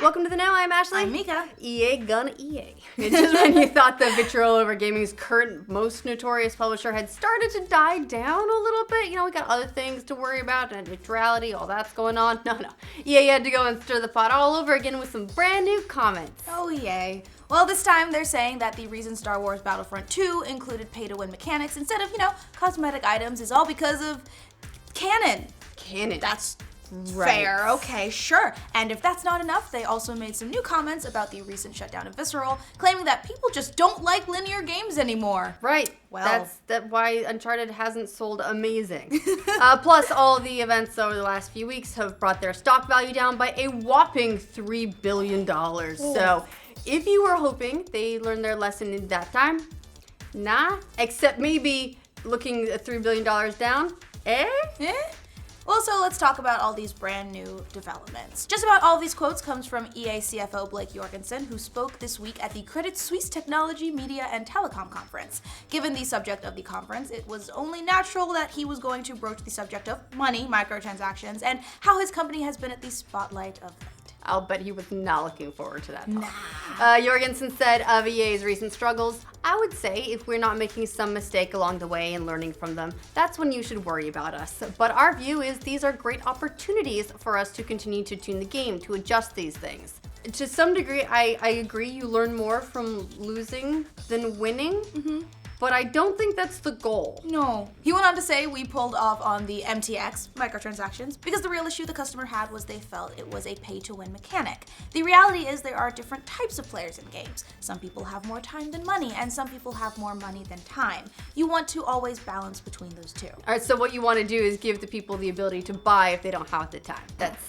Welcome to the Now. I'm Ashley. I'm Mica. EA gonna EA. Just when you thought the vitriol over gaming's current most notorious publisher had started to die down a little bit, we got other things to worry about, net neutrality, all that's going on. No. EA had to go and stir the pot all over again with some brand new comments. Oh, yay. Well, this time they're saying that the reason Star Wars Battlefront 2 included pay-to-win mechanics instead of, cosmetic items is all because of canon. Canon. That's right. Fair, okay, sure. And if that's not enough, they also made some new comments about the recent shutdown of Visceral, claiming that people just don't like linear games anymore. Right. Well, that's why Uncharted hasn't sold amazing. Plus, all the events over the last few weeks have brought their stock value down by a whopping $3 billion. So, if you were hoping they learned their lesson in that time, nah. Except maybe looking at $3 billion down, eh? Well, so let's talk about all these brand new developments. Just about all of these quotes comes from EA CFO Blake Jorgensen, who spoke this week at the Credit Suisse Technology, Media, and Telecom Conference. Given the subject of the conference, it was only natural that he was going to broach the subject of money, microtransactions, and how his company has been at the spotlight of late. I'll bet he was not looking forward to that talk. Jorgensen said of EA's recent struggles, I would say if we're not making some mistake along the way and learning from them, that's when you should worry about us. But our view is these are great opportunities for us to continue to tune the game, to adjust these things. To some degree, I agree you learn more from losing than winning. But I don't think that's the goal. No. He went on to say we pulled off on the MTX, microtransactions, because the real issue the customer had was they felt it was a pay-to-win mechanic. The reality is there are different types of players in games. Some people have more time than money, and some people have more money than time. You want to always balance between those two. All right, so what you want to do is give the people the ability to buy if they don't have the time. That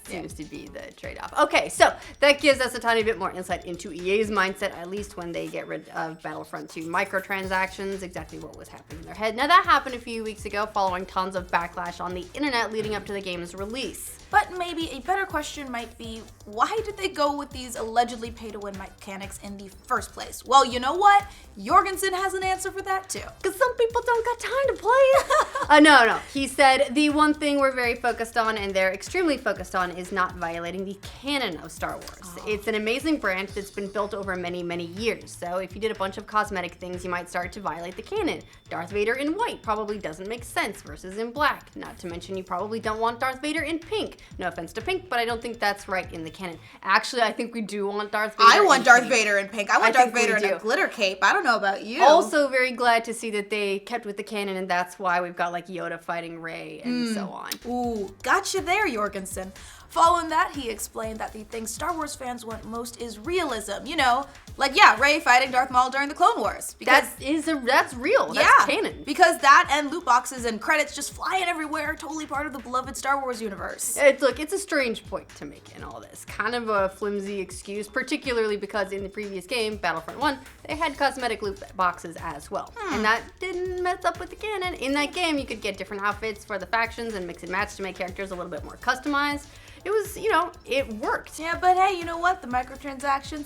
seems to be the trade-off. Okay, so that gives us a tiny bit more insight into EA's mindset, at least when they get rid of Battlefront 2 microtransactions, exactly what was happening in their head. Now that happened a few weeks ago following tons of backlash on the internet leading up to the game's release. But maybe a better question might be, why did they go with these allegedly pay-to-win mechanics in the first place? Well, you know what? Jorgensen has an answer for that too. Because some people don't got time to play. No. He said, the one thing we're very focused on, and they're extremely focused on, is not violating the canon of Star Wars. It's an amazing brand that's been built over many, many years. So if you did a bunch of cosmetic things, you might start to violate the canon. Darth Vader in white probably doesn't make sense versus in black. Not to mention you probably don't want Darth Vader in pink. No offense to pink, but I don't think that's right in the canon. Actually, I think we do want Darth Vader. I want Darth Vader in pink. I want Darth Vader in a glitter cape. I don't know about you. Also very glad to see that they kept with the canon, and that's why we've got like Yoda fighting Rey and so on. Ooh, gotcha there, Jorgensen. Following that, he explained that the thing Star Wars fans want most is realism. Rey fighting Darth Maul during the Clone Wars. That's real. That's canon. Because that and loot boxes and credits just flying everywhere are totally part of the beloved Star Wars universe. It's a strange point to make in all this. Kind of a flimsy excuse, particularly because in the previous game, Battlefront 1, they had cosmetic loot boxes as well. And that didn't mess up with the canon. In that game, you could get different outfits for the factions and mix and match to make characters a little bit more customized. It was, it worked. Yeah, but hey, you know what? The microtransactions,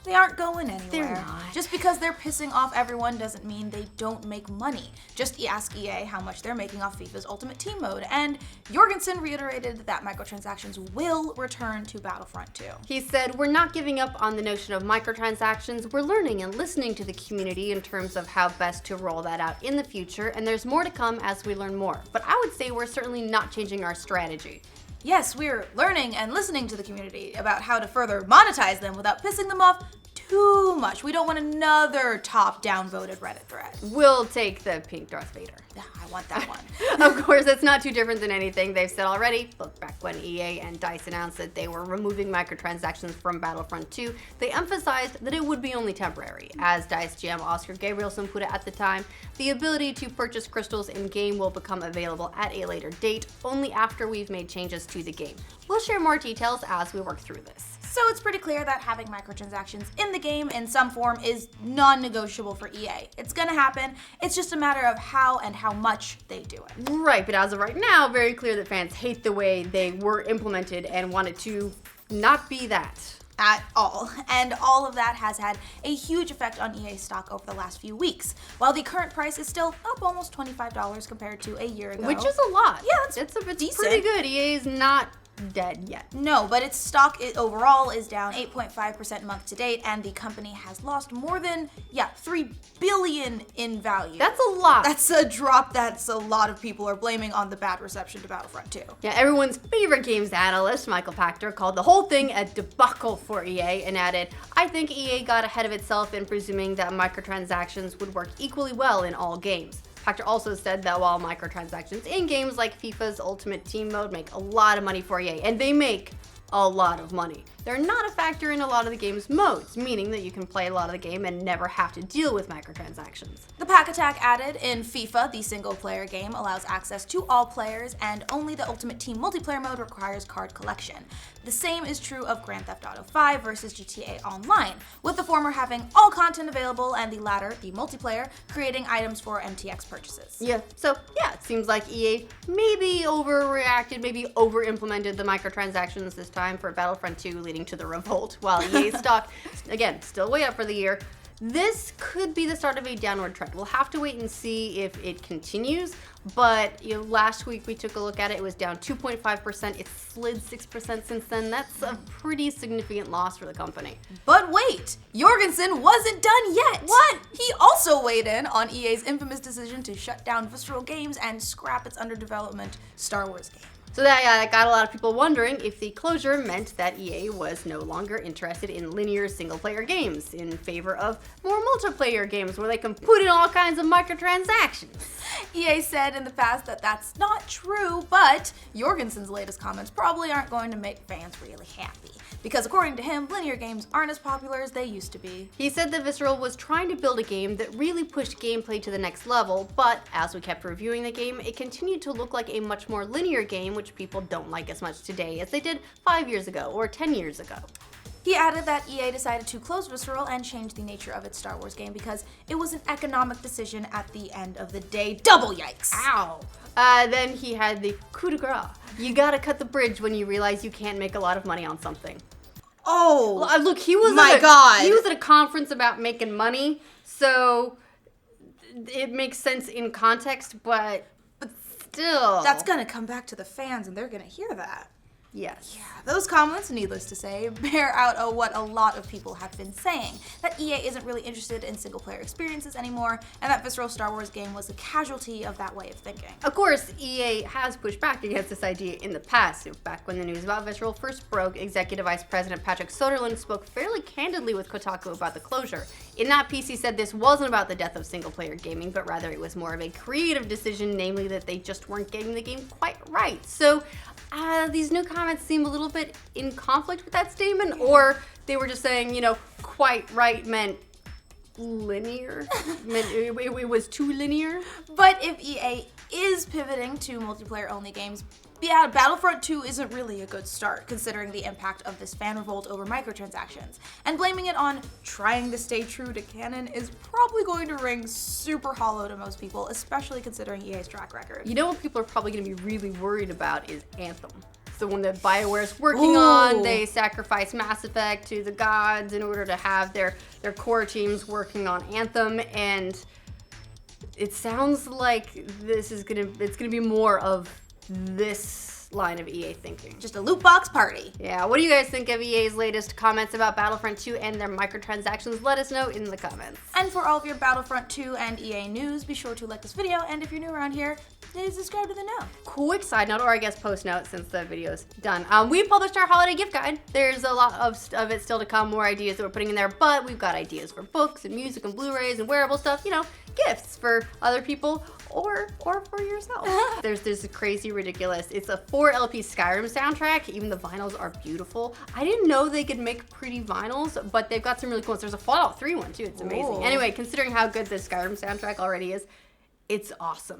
they aren't going anywhere. They're not. Just because they're pissing off everyone doesn't mean they don't make money. Just ask EA how much they're making off FIFA's Ultimate Team mode. And Jorgensen reiterated that microtransactions will return to Battlefront 2. He said, we're not giving up on the notion of microtransactions. We're learning and listening to the community in terms of how best to roll that out in the future. And there's more to come as we learn more. But I would say we're certainly not changing our strategy. Yes, we're learning and listening to the community about how to further monetize them without pissing them off too much. We don't want another top-down voted Reddit thread. We'll take the pink Darth Vader. I want that one. Of course, it's not too different than anything they've said already. Look, back when EA and DICE announced that they were removing microtransactions from Battlefront 2, they emphasized that it would be only temporary. As DICE GM Oscar Gabrielson put it at the time, the ability to purchase crystals in-game will become available at a later date, only after we've made changes to the game. We'll share more details as we work through this. So it's pretty clear that having microtransactions in the game in some form is non-negotiable for EA. It's gonna happen, it's just a matter of how and how much they do it. Right, but as of right now, very clear that fans hate the way they were implemented and want it to not be that. At all. And all of that has had a huge effect on EA stock over the last few weeks. While the current price is still up almost $25 compared to a year ago. Which is a lot. Yeah, it's decent. decent. Pretty good. EA is not dead yet. No, but its stock overall is down 8.5% month to date, and the company has lost more than, $3 billion in value. That's a lot. That's a drop that's a lot of people are blaming on the bad reception to Battlefront 2. Yeah, everyone's favorite games analyst, Michael Pachter, called the whole thing a debacle for EA and added, I think EA got ahead of itself in presuming that microtransactions would work equally well in all games. Pachter also said that while microtransactions in games like FIFA's Ultimate Team Mode make a lot of money for EA, and they make a lot of money, they're not a factor in a lot of the game's modes, meaning that you can play a lot of the game and never have to deal with microtransactions. The pack attack added in FIFA, the single-player game, allows access to all players, and only the Ultimate Team multiplayer mode requires card collection. The same is true of Grand Theft Auto 5 versus GTA Online, with the former having all content available and the latter, the multiplayer, creating items for MTX purchases. Yeah, so it seems like EA maybe overreacted, maybe over-implemented the microtransactions this time for Battlefront 2, leading to the revolt, while EA stock, again, still way up for the year. This could be the start of a downward trend. We'll have to wait and see if it continues, but last week we took a look at it. It was down 2.5%. It slid 6% since then. That's a pretty significant loss for the company. But wait, Jorgensen wasn't done yet. What? He also weighed in on EA's infamous decision to shut down Visceral Games and scrap its under development Star Wars game. So that got a lot of people wondering if the closure meant that EA was no longer interested in linear single-player games in favor of more multiplayer games where they can put in all kinds of microtransactions. EA said in the past that that's not true, but Jorgensen's latest comments probably aren't going to make fans really happy. Because according to him, linear games aren't as popular as they used to be. He said that Visceral was trying to build a game that really pushed gameplay to the next level, but as we kept reviewing the game, it continued to look like a much more linear game, which people don't like as much today as they did 5 years ago or 10 years ago. He added that EA decided to close Visceral and change the nature of its Star Wars game because it was an economic decision at the end of the day. Double yikes! Ow! Then he had the coup de grace. You gotta cut the bridge when you realize you can't make a lot of money on something. Oh, well, look, he was at a conference about making money, so it makes sense in context, but still. That's gonna come back to the fans and they're gonna hear that. Yes. Yeah, those comments, needless to say, bear out what a lot of people have been saying, that EA isn't really interested in single-player experiences anymore, and that Visceral Star Wars game was a casualty of that way of thinking. Of course, EA has pushed back against this idea in the past. Back when the news about Visceral first broke, Executive Vice President Patrick Soderlund spoke fairly candidly with Kotaku about the closure. In that piece, he said this wasn't about the death of single-player gaming, but rather it was more of a creative decision, namely that they just weren't getting the game quite right. So, these new comments seem a little bit in conflict with that statement, or they were just saying, quite right meant linear. It was too linear. But if EA is pivoting to multiplayer-only games, Battlefront 2 isn't really a good start, considering the impact of this fan revolt over microtransactions. And blaming it on trying to stay true to canon is probably going to ring super hollow to most people, especially considering EA's track record. You know what people are probably going to be really worried about is Anthem. It's the one that BioWare's working on. They sacrifice Mass Effect to the gods in order to have their core teams working on Anthem, and it sounds like it's gonna be more of this line of EA thinking. Just a loot box party. Yeah, what do you guys think of EA's latest comments about Battlefront 2 and their microtransactions? Let us know in the comments. And for all of your Battlefront 2 and EA news, be sure to like this video, and if you're new around here, please subscribe to the know. Quick side note, or I guess post note since the video's done. We published our holiday gift guide. There's a lot of it still to come, more ideas that we're putting in there, but we've got ideas for books and music and Blu-rays and wearable stuff, gifts for other people or for yourself. There's this crazy, ridiculous, it's a 4 LP Skyrim soundtrack. Even the vinyls are beautiful. I didn't know they could make pretty vinyls, but they've got some really cool ones. There's a Fallout 3 one too, it's amazing. Ooh. Anyway, considering how good this Skyrim soundtrack already is, it's awesome.